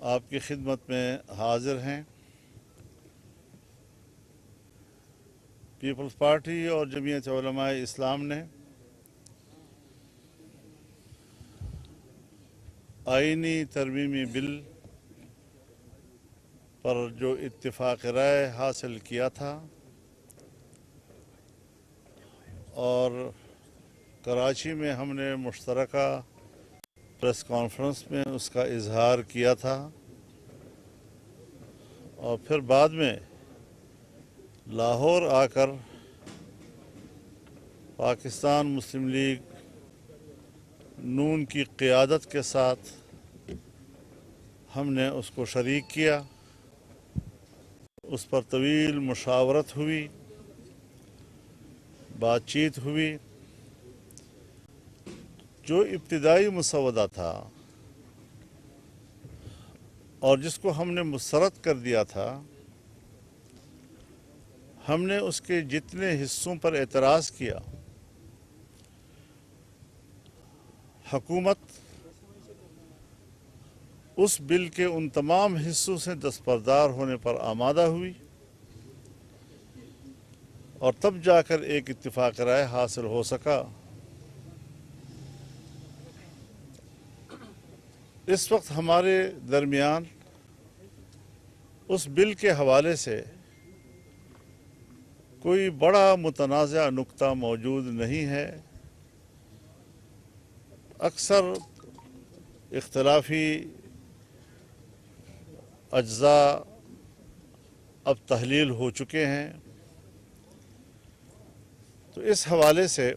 آپ کی خدمت میں حاضر ہیں۔ پیپلز پارٹی اور جمعیت علماء اسلام نے آئینی ترمیمی بل پر جو اتفاق رائے حاصل کیا تھا اور کراچی میں ہم نے مشترکہ پریس کانفرنس میں اس کا اظہار کیا تھا، اور پھر بعد میں لاہور آ کر پاکستان مسلم لیگ نون کی قیادت کے ساتھ ہم نے اس کو شریک کیا۔ اس پر طویل مشاورت ہوئی، بات چیت ہوئی۔ جو ابتدائی مسودہ تھا اور جس کو ہم نے مسترد کر دیا تھا، ہم نے اس کے جتنے حصوں پر اعتراض کیا، حکومت اس بل کے ان تمام حصوں سے دستبردار ہونے پر آمادہ ہوئی، اور تب جا کر ایک اتفاق رائے حاصل ہو سکا۔ اس وقت ہمارے درمیان اس بل کے حوالے سے کوئی بڑا متنازع نقطہ موجود نہیں ہے۔ اکثر اختلافی اجزاء اب تحلیل ہو چکے ہیں، تو اس حوالے سے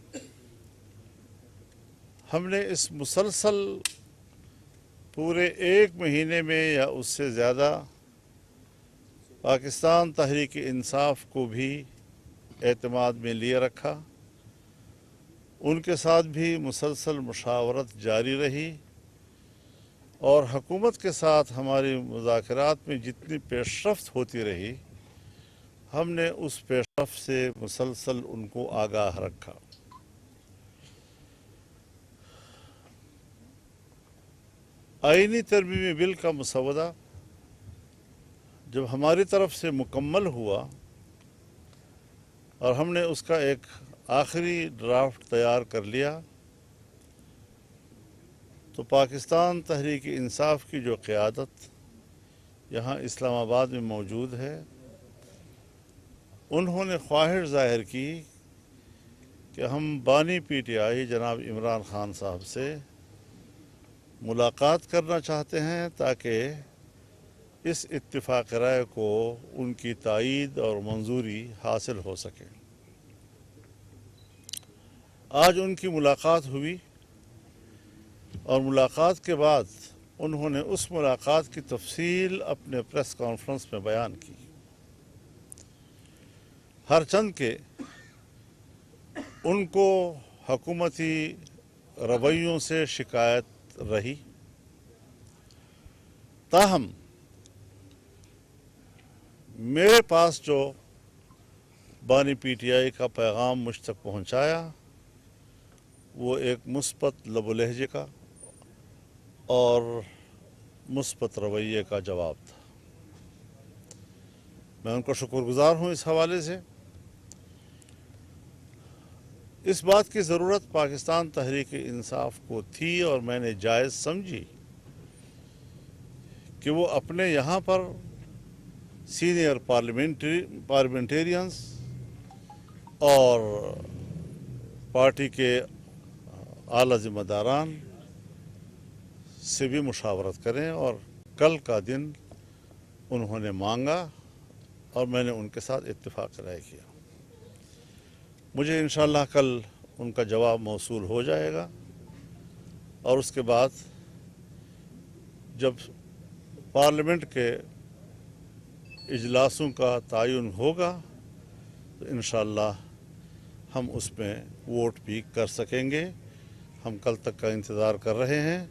ہم نے اس مسلسل پورے ایک مہینے میں یا اس سے زیادہ پاکستان تحریک انصاف کو بھی اعتماد میں لیے رکھا۔ ان کے ساتھ بھی مسلسل مشاورت جاری رہی، اور حکومت کے ساتھ ہماری مذاکرات میں جتنی پیش رفت ہوتی رہی، ہم نے اس پیش رفت سے مسلسل ان کو آگاہ رکھا۔ آئینی ترمیمی بل کا مسودہ جب ہماری طرف سے مکمل ہوا اور ہم نے اس کا ایک آخری ڈرافٹ تیار کر لیا، تو پاکستان تحریک انصاف کی جو قیادت یہاں اسلام آباد میں موجود ہے، انہوں نے خواہش ظاہر کی کہ ہم بانی پی ٹی آئی جناب عمران خان صاحب سے ملاقات کرنا چاہتے ہیں تاکہ اس اتفاق رائے کو ان کی تائید اور منظوری حاصل ہو سکے۔ آج ان کی ملاقات ہوئی، اور ملاقات کے بعد انہوں نے اس ملاقات کی تفصیل اپنے پریس کانفرنس میں بیان کی۔ ہر چند کہ ان کو حکومتی رویوں سے شکایت رہی، تاہم میرے پاس جو بانی پی ٹی آئی کا پیغام مجھ تک پہنچایا، وہ ایک مثبت لب و لہجے کا اور مثبت رویے کا جواب تھا۔ میں ان کا شکر گزار ہوں اس حوالے سے۔ اس بات کی ضرورت پاکستان تحریک انصاف کو تھی، اور میں نے جائز سمجھی کہ وہ اپنے یہاں پر سینئر پارلیمنٹیرینز اور پارٹی کے اعلیٰ ذمہ داران سے بھی مشاورت کریں، اور کل کا دن انہوں نے مانگا اور میں نے ان کے ساتھ اتفاق رائے کیا۔ مجھے انشاءاللہ کل ان کا جواب موصول ہو جائے گا، اور اس کے بعد جب پارلیمنٹ کے اجلاسوں کا تعین ہوگا تو انشاءاللہ ہم اس میں ووٹ بھی کر سکیں گے۔ ہم کل تک کا انتظار کر رہے ہیں،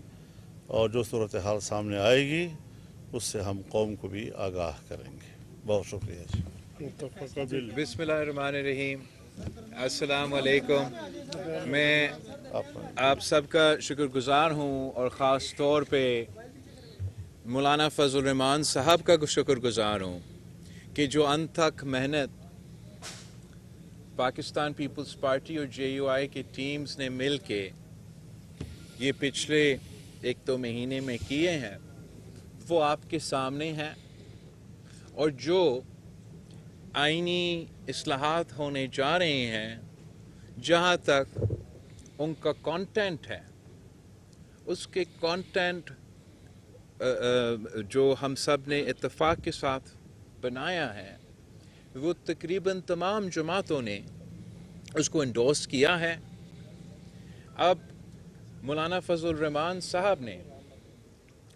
اور جو صورتحال سامنے آئے گی اس سے ہم قوم کو بھی آگاہ کریں گے۔ بہت شکریہ جی۔ بسم اللہ الرحمن الرحیم۔ السلام علیکم۔ میں آپ سب کا شکر گزار ہوں، اور خاص طور پہ مولانا فضل الرحمان صاحب کا شکر گزار ہوں کہ جو انت تک محنت پاکستان پیپلز پارٹی اور جے یو آئی کی ٹیمز نے مل کے یہ پچھلے 1-2 مہینے میں کیے ہیں وہ آپ کے سامنے ہیں، اور جو آئینی اصلاحات ہونے جا رہے ہیں جہاں تک ان کا کانٹینٹ ہے، اس کے کانٹینٹ جو ہم سب نے اتفاق کے ساتھ بنایا ہے، وہ تقریباً تمام جماعتوں نے اس کو انڈورس کیا ہے۔ اب مولانا فضل الرحمان صاحب نے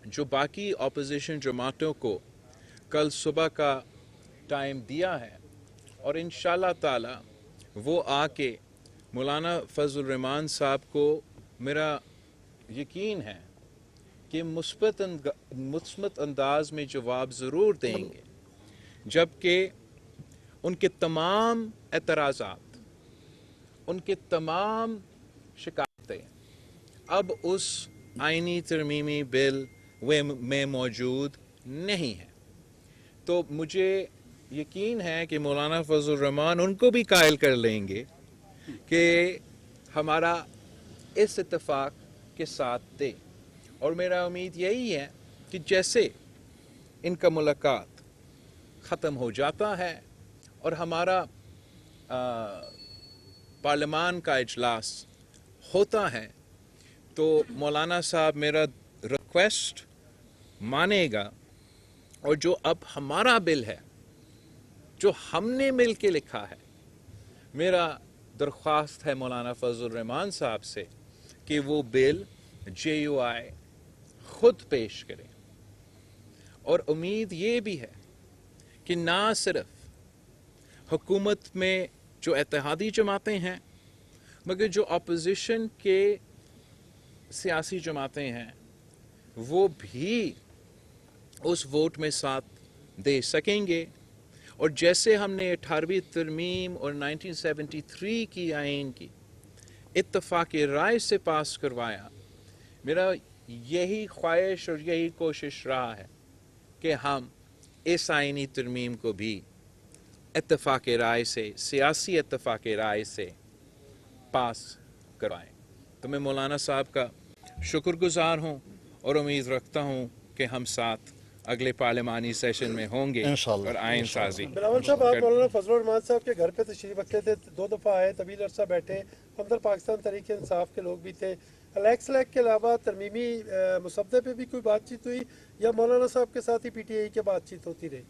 جو باقی اپوزیشن جماعتوں کو کل صبح کا ٹائم دیا ہے، اور انشاءاللہ تعالی وہ آ کے مولانا فضل الرحمان صاحب کو میرا یقین ہے کہ مثبت انداز میں جواب ضرور دیں گے، جبکہ ان کے تمام اعتراضات، ان کے تمام شکایتیں اب اس آئینی ترمیمی بل میں موجود نہیں ہیں۔ تو مجھے یقین ہے کہ مولانا فضل الرحمان ان کو بھی قائل کر لیں گے کہ ہمارا اس اتفاق کے ساتھ دے، اور میرا امید یہی ہے کہ جیسے ان کا ملاقات ختم ہو جاتا ہے اور ہمارا پارلیمان کا اجلاس ہوتا ہے تو مولانا صاحب میرا ریکویسٹ مانے گا، اور جو اب ہمارا بل ہے جو ہم نے مل کے لکھا ہے، میرا درخواست ہے مولانا فضل الرحمان صاحب سے کہ وہ بل جے یو آئی خود پیش کریں، اور امید یہ بھی ہے کہ نہ صرف حکومت میں جو اتحادی جماعتیں ہیں مگر جو اپوزیشن کے سیاسی جماعتیں ہیں وہ بھی اس ووٹ میں ساتھ دے سکیں گے، اور جیسے ہم نے 18ویں ترمیم اور 1973 کی آئین کی اتفاق رائے سے پاس کروایا، میرا یہی خواہش اور یہی کوشش رہا ہے کہ ہم اس آئینی ترمیم کو بھی اتفاق رائے سے، سیاسی اتفاق رائے سے پاس کروائیں۔ تو میں مولانا صاحب کا شکر گزار ہوں اور امید رکھتا ہوں کہ ہم ساتھ اگلے پارلیمانی سیشن میں ہوں گے انشاءاللہ۔ اور آئین سازی بلاول صاحب، آپ مولانا فضل الرحمان صاحب کے گھر پہ تشریف رکھتے تھے، 2 دفعہ آئے، طویل عرصہ بیٹھے، ہمدرد پاکستان تحریک انصاف کے لوگ بھی تھے۔ الیکس لیک کے علاوہ ترمیمی مسودے پہ بھی کوئی بات چیت ہوئی یا مولانا صاحب کے ساتھ ہی پی ٹی آئی کی بات چیت ہوتی رہی؟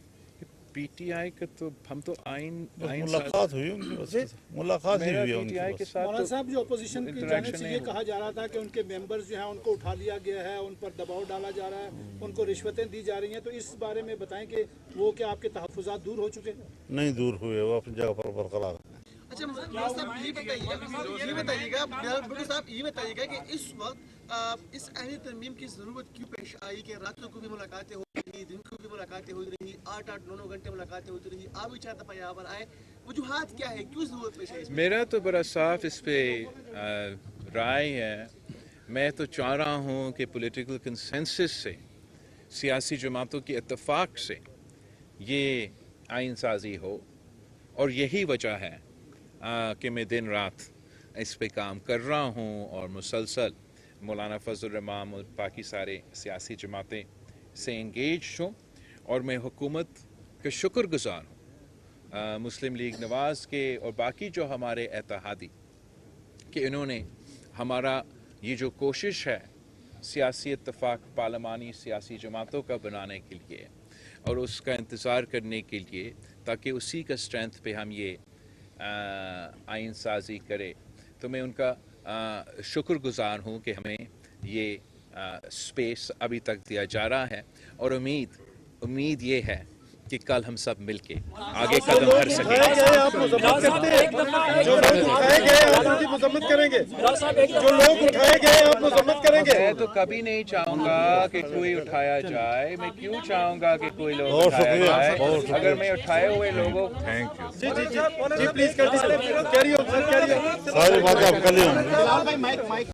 پی ٹی آئی کا تو ہم تو آئین ملاقات ہوئی ان کی بس، ملاقات ہی ہوئی ان پی ٹی کی آئی کے بس۔ ساتھ مولانا صاحب، جو اپوزیشن کی جانب سے یہ نہیں کہا جا رہا تھا کہ ان کے ممبرز جو ہیں ان کو اٹھا لیا گیا ہے، ان پر دباؤ ڈالا جا رہا ہے، ان کو رشوتیں دی جا رہی ہیں، تو اس بارے میں بتائیں کہ وہ کیا آپ کے تحفظات دور ہو چکے ہیں؟ نہیں دور ہوئے، وہ اپنی جگہ پر برقرار ہیں۔ اچھا صاحب، یہ بتائیے گا کہ اس وقت اس اہل ترمیم کی ضرورت کیوں پیش آئی کہ راتوں کو بھی ملاقاتیں ہو رہی، دن کو بھی ملاقاتیں ہو رہی، 8-9 گھنٹے ملاقاتیں ہوتی رہی، آپ بھی 4 دفعہ یہاں پر آئے، وجوہات کیا ہے، کیوں ضرورت پیش آئی؟ میرا تو بڑا صاف اس پہ رائے ہے۔ میں تو چاہ رہا ہوں کہ پولیٹیکل کنسنسس سے، سیاسی جماعتوں کے اتفاق سے یہ آئین سازی ہو، اور یہی وجہ ہے کہ میں دن رات اس پہ کام کر رہا ہوں اور مسلسل مولانا فضل الرحمان اور باقی سارے سیاسی جماعتیں سے انگیج ہوں، اور میں حکومت کا شکر گزار ہوں، مسلم لیگ نواز کے اور باقی جو ہمارے اتحادی، کہ انہوں نے ہمارا یہ جو کوشش ہے سیاسی اتفاق پارلیمانی سیاسی جماعتوں کا بنانے کے لیے اور اس کا انتظار کرنے کے لیے، تاکہ اسی کا اسٹرینتھ پہ ہم یہ آئین سازی کرے، تو میں ان کا شکر گزار ہوں کہ ہمیں یہ اسپیس ابھی تک دیا جا رہا ہے، اور امید یہ ہے کہ کل ہم سب مل کے آگے قدم بڑھ سکیں۔ آپ مذمت کرتے ہیں، جو لوگ اٹھائے گئے آپ ان کی مذمت کریں گے؟ جو لوگ اٹھائے گئے آپ مذمت کریں گے؟ میں تو کبھی نہیں چاہوں گا کہ کوئی اٹھایا جائے، میں کیوں چاہوں گا کہ کوئی لوگ بہت اٹھایا شکریہ، جائے؟ بہت شکریہ۔ اگر میں اٹھائے ہوئے لوگوں جی پلیز کر دیجیے، carry on sir, carry on. ساری باتیں آپ کل ہی ہوں گی۔